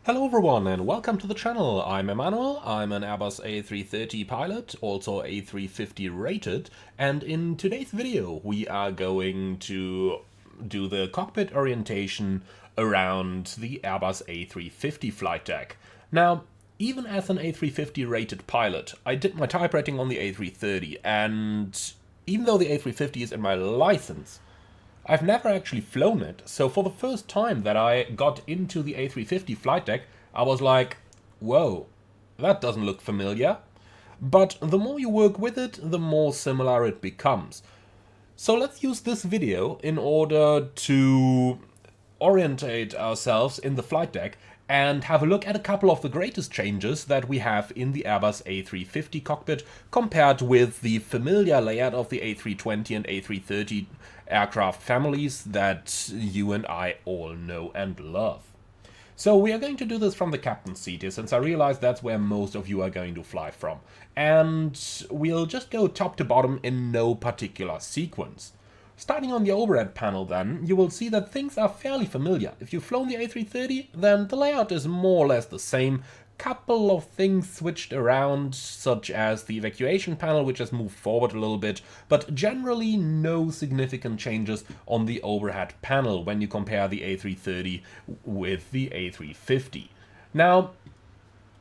Hello everyone and welcome to the channel. I'm Emmanuel, I'm an Airbus A330 pilot, also A350 rated, and in today's video we are going to do the cockpit orientation around the Airbus A350 flight deck. Now, even as an A350 rated pilot, I did my type rating on the A330, and even though the A350 is in my license, I've never actually flown it, so for the first time that I got into the A350 flight deck, I was like, whoa, that doesn't look familiar. But the more you work with it, the more similar it becomes. So let's use this video in order to orientate ourselves in the flight deck and have a look at a couple of the greatest changes that we have in the Airbus A350 cockpit compared with the familiar layout of the A320 and A330 aircraft families that you and I all know and love. So we are going to do this from the captain's seat here, since I realize that's where most of you are going to fly from. And we'll just go top to bottom in no particular sequence. Starting on the overhead panel then, you will see that things are fairly familiar. If you've flown the A330, then the layout is more or less the same. Couple of things switched around, such as the evacuation panel, which has moved forward a little bit, but generally no significant changes on the overhead panel when you compare the A330 with the A350. Now,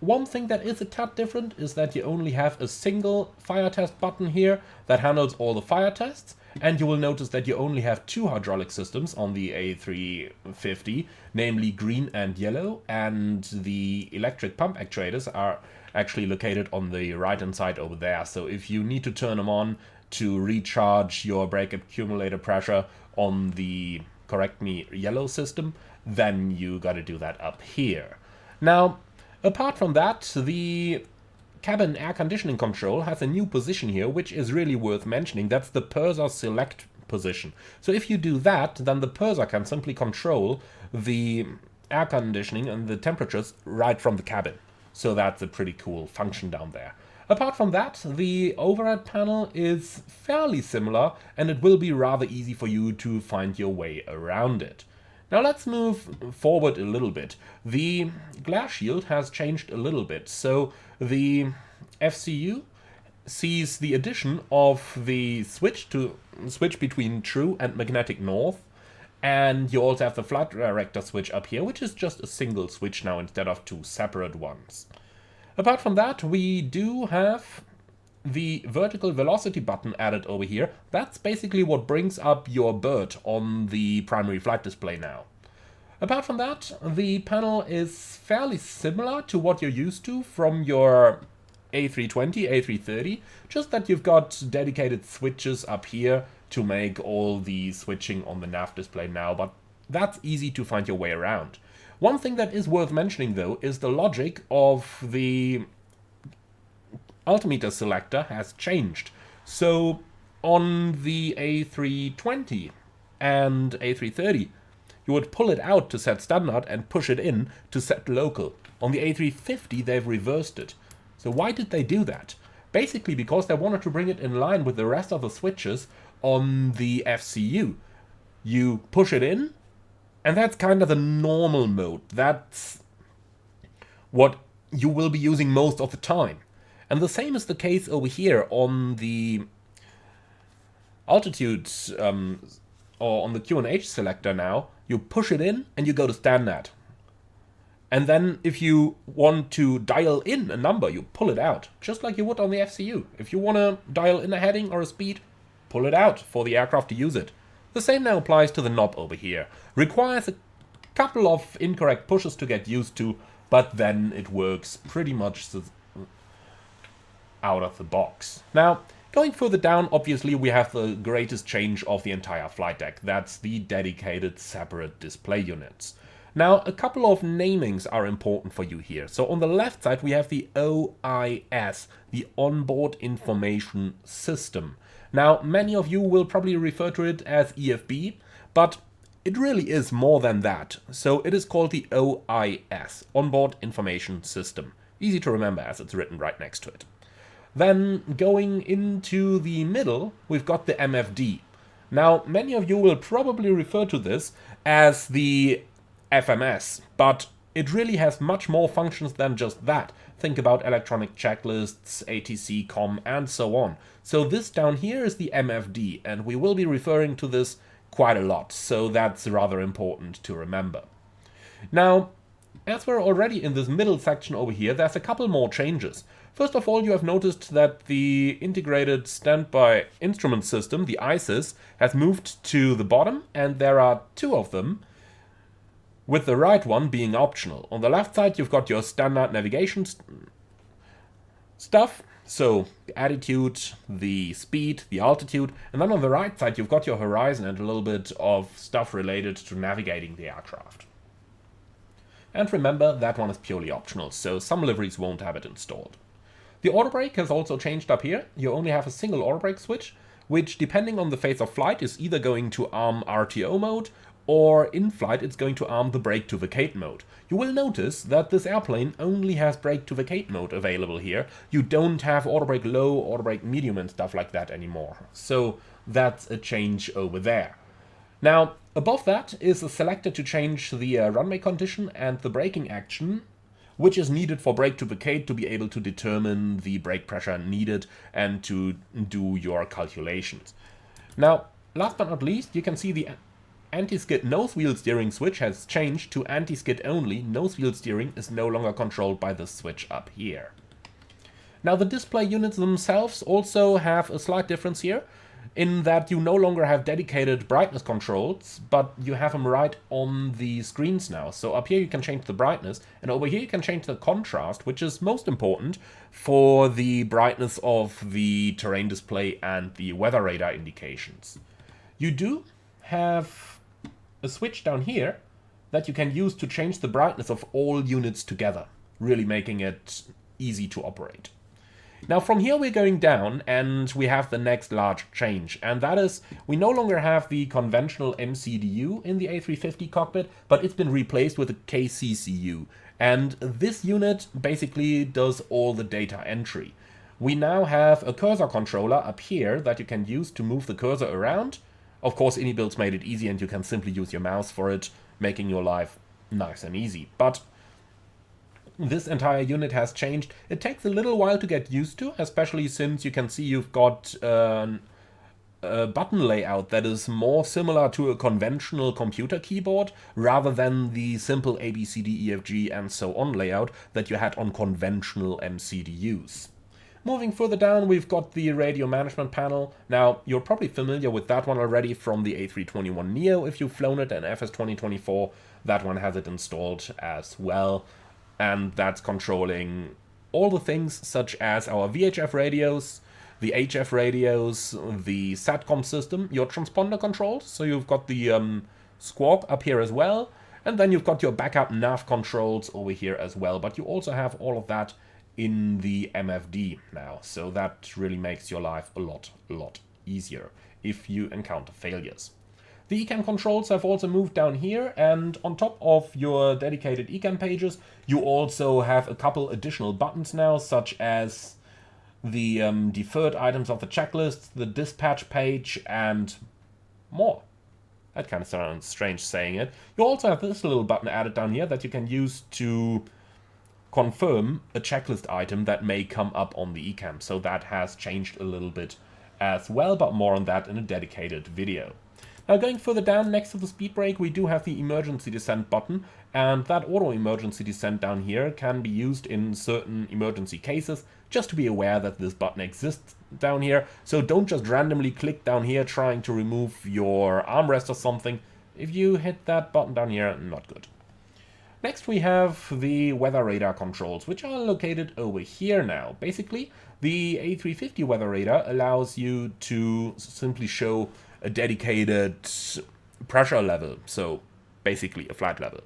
one thing that is a tad different is that you only have a single fire test button here that handles all the fire tests, and you will notice that you only have two hydraulic systems on the A350, namely green and yellow, and the electric pump actuators are actually located on the right hand side over there. So if you need to turn them on to recharge your brake accumulator pressure on the, correct me, yellow system, then you gotta do that up here. Now, apart from that, the cabin air conditioning control has a new position here, which is really worth mentioning. That's the purser select position. So if you do that, then the purser can simply control the air conditioning and the temperatures right from the cabin. So that's a pretty cool function down there. Apart from that, the overhead panel is fairly similar, and it will be rather easy for you to find your way around it. Now let's move forward a little bit. The glare shield has changed a little bit. So the FCU sees the addition of the switch between true and magnetic north. And you also have the flight director switch up here, which is just a single switch now instead of two separate ones. Apart from that, we do have the vertical velocity button added over here. That's basically what brings up your bird on the primary flight display now. Apart from that, the panel is fairly similar to what you're used to from your A320, A330, just that you've got dedicated switches up here to make all the switching on the nav display now, but that's easy to find your way around. One thing that is worth mentioning though is the logic of the altimeter selector has changed. So on the A320 and A330, you would pull it out to set standard and push it in to set local. On the A350, they've reversed it. So why did they do that? Basically because they wanted to bring it in line with the rest of the switches on the FCU. You push it in, and that's kind of the normal mode. That's what you will be using most of the time. And the same is the case over here on the altitude or on the QNH selector now. You push it in and you go to standard. And then if you want to dial in a number, you pull it out, just like you would on the FCU. If you want to dial in a heading or a speed, pull it out for the aircraft to use it. The same now applies to the knob over here. Requires a couple of incorrect pushes to get used to, but then it works pretty much out of the box. Now, going further down, obviously we have the greatest change of the entire flight deck. That's the dedicated separate display units. Now, a couple of namings are important for you here. So on the left side we have the OIS, the Onboard Information System. Now, many of you will probably refer to it as EFB, but it really is more than that. So it is called the OIS, Onboard Information System. Easy to remember as it's written right next to it. Then going into the middle, we've got the MFD. Now, many of you will probably refer to this as the FMS, but it really has much more functions than just that. Think about electronic checklists, ATC, COM, and so on. So this down here is the MFD, and we will be referring to this quite a lot, so that's rather important to remember. Now, as we're already in this middle section over here, there's a couple more changes. First of all, you have noticed that the integrated standby instrument system, the ISIS, has moved to the bottom, and there are two of them, with the right one being optional. On the left side, you've got your standard navigation stuff, so the attitude, the speed, the altitude, and then on the right side, you've got your horizon and a little bit of stuff related to navigating the aircraft. And remember, that one is purely optional, so some liveries won't have it installed. The auto brake has also changed up here. You only have a single auto brake switch, which, depending on the phase of flight, is either going to arm RTO mode, or in flight it's going to arm the brake to vacate mode. You will notice that this airplane only has brake to vacate mode available here. You don't have auto brake low, auto brake medium and stuff like that anymore. So that's a change over there. Now, above that is a selector to change the runway condition and the braking action, which is needed for brake to vacate to be able to determine the brake pressure needed and to do your calculations. Now, last but not least, you can see the anti-skid nose wheel steering switch has changed to anti-skid only. Nose wheel steering is no longer controlled by this switch up here. Now, the display units themselves also have a slight difference here, in that you no longer have dedicated brightness controls, but you have them right on the screens now. So up here you can change the brightness, and over here you can change the contrast, which is most important for the brightness of the terrain display and the weather radar indications. You do have a switch down here that you can use to change the brightness of all units together, really making it easy to operate. Now from here we're going down and we have the next large change, and that is we no longer have the conventional MCDU in the A350 cockpit, but it's been replaced with a KCCU, and this unit basically does all the data entry. We now have a cursor controller up here that you can use to move the cursor around. Of course, AnyBuilds made it easy and you can simply use your mouse for it, making your life nice and easy. But this entire unit has changed. It takes a little while to get used to, especially since you can see you've got a button layout that is more similar to a conventional computer keyboard rather than the simple A, B, C, D, E, F, G and so on layout that you had on conventional MCDUs. Moving further down, we've got the radio management panel. Now, you're probably familiar with that one already from the A321neo if you've flown it, and FS 2024, that one has it installed as well. And that's controlling all the things such as our VHF radios, the HF radios, the SATCOM system, your transponder controls, so you've got the squawk up here as well, and then you've got your backup nav controls over here as well, but you also have all of that in the MFD now, so that really makes your life a lot easier if you encounter failures. The ECAM controls have also moved down here, and on top of your dedicated ECAM pages, you also have a couple additional buttons now, such as the deferred items of the checklist, the dispatch page, and more. That kind of sounds strange saying it. You also have this little button added down here that you can use to confirm a checklist item that may come up on the ECAM. So that has changed a little bit as well, but more on that in a dedicated video. Now going further down next to the speed brake, we do have the emergency descent button, and that auto emergency descent down here can be used in certain emergency cases, just to be aware that this button exists down here. So don't just randomly click down here trying to remove your armrest or something. If you hit that button down here, not good. Next we have the weather radar controls, which are located over here now. Basically, the A350 weather radar allows you to simply show a dedicated pressure level, so basically a flight level,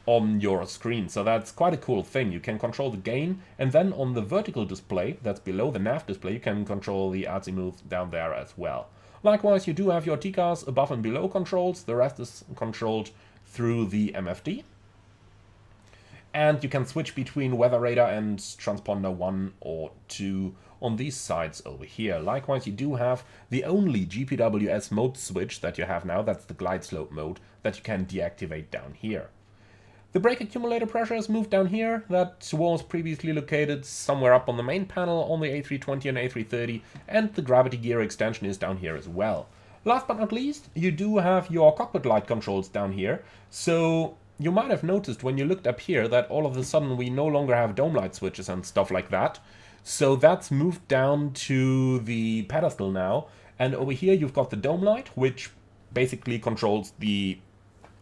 on your screen. So that's quite a cool thing. You can control the gain, and then on the vertical display that's below the nav display, you can control the azimuth down there as well. Likewise, you do have your TCAS above and below controls. The rest is controlled through the MFD. And you can switch between weather radar and transponder 1 or 2 on these sides over here. Likewise, you do have the only GPWS mode switch that you have now, that's the glide slope mode, that you can deactivate down here. The brake accumulator pressure is moved down here. That was previously located somewhere up on the main panel on the A320 and A330, and the gravity gear extension is down here as well. Last but not least, you do have your cockpit light controls down here. So you might have noticed when you looked up here that all of a sudden we no longer have dome light switches and stuff like that. So that's moved down to the pedestal now. And over here you've got the dome light, which basically controls the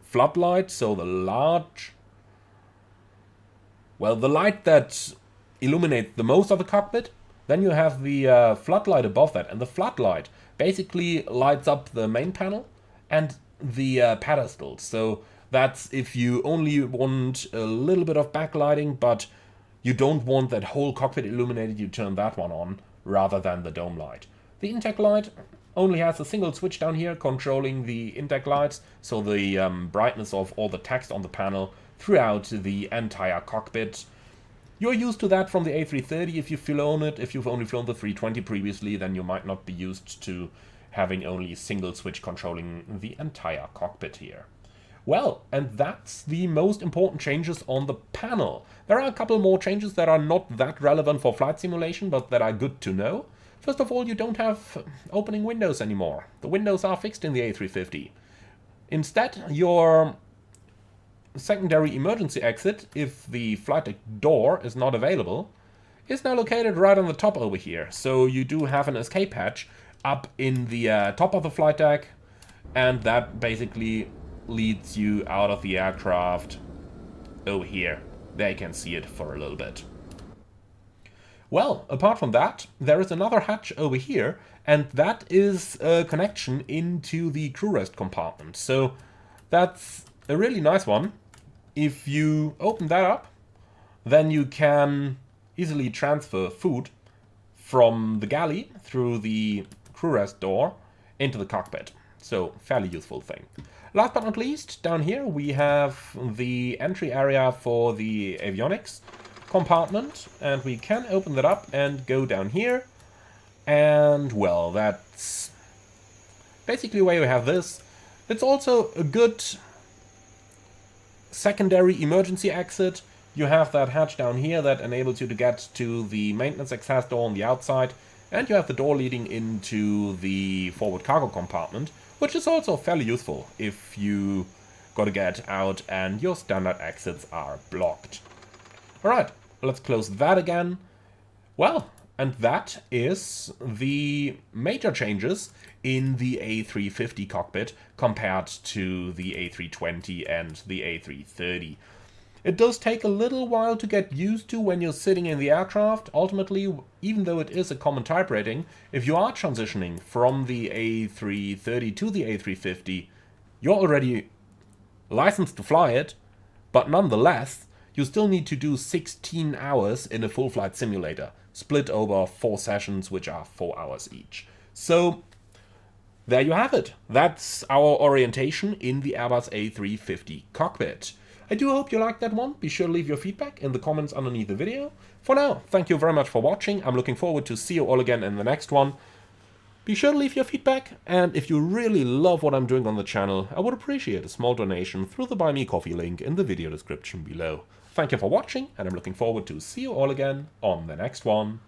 floodlight, so the large... well, the light that illuminates the most of the cockpit. Then you have the floodlight above that, and the floodlight basically lights up the main panel and the pedestal. So that's if you only want a little bit of backlighting, but you don't want that whole cockpit illuminated, you turn that one on rather than the dome light. The intake light only has a single switch down here controlling the intake lights, so the brightness of all the text on the panel throughout the entire cockpit. You're used to that from the A330 if you've flown it. If you've only flown the 320 previously, then you might not be used to having only a single switch controlling the entire cockpit here. Well, and that's the most important changes on the panel. There are a couple more changes that are not that relevant for flight simulation, but that are good to know. First of all, you don't have opening windows anymore. The windows are fixed in the A350. Instead, your secondary emergency exit, if the flight deck door is not available, is now located right on the top over here. So you do have an escape hatch up in the top of the flight deck, and that basically leads you out of the aircraft over here. There you can see it for a little bit. Well, apart from that, there is another hatch over here, and that is a connection into the crew rest compartment. So that's a really nice one. If you open that up, then you can easily transfer food from the galley through the crew rest door into the cockpit. So, fairly useful thing. Last but not least, down here we have the entry area for the avionics compartment, and we can open that up and go down here. And, well, that's basically where you have this. It's also a good secondary emergency exit. You have that hatch down here that enables you to get to the maintenance access door on the outside, and you have the door leading into the forward cargo compartment, which is also fairly useful if you gotta get out and your standard exits are blocked. Alright, let's close that again. Well, and that is the major changes in the A350 cockpit compared to the A320 and the A330. It does take a little while to get used to when you're sitting in the aircraft. Ultimately, even though it is a common type rating, if you are transitioning from the A330 to the A350, you're already licensed to fly it, but nonetheless, you still need to do 16 hours in a full flight simulator, split over 4 sessions, which are 4 hours each. So, there you have it. That's our orientation in the Airbus A350 cockpit. I do hope you liked that one. Be sure to leave your feedback in the comments underneath the video. For now, thank you very much for watching. I'm looking forward to see you all again in the next one. Be sure to leave your feedback, and if you really love what I'm doing on the channel, I would appreciate a small donation through the Buy Me Coffee link in the video description below. Thank you for watching, and I'm looking forward to see you all again on the next one.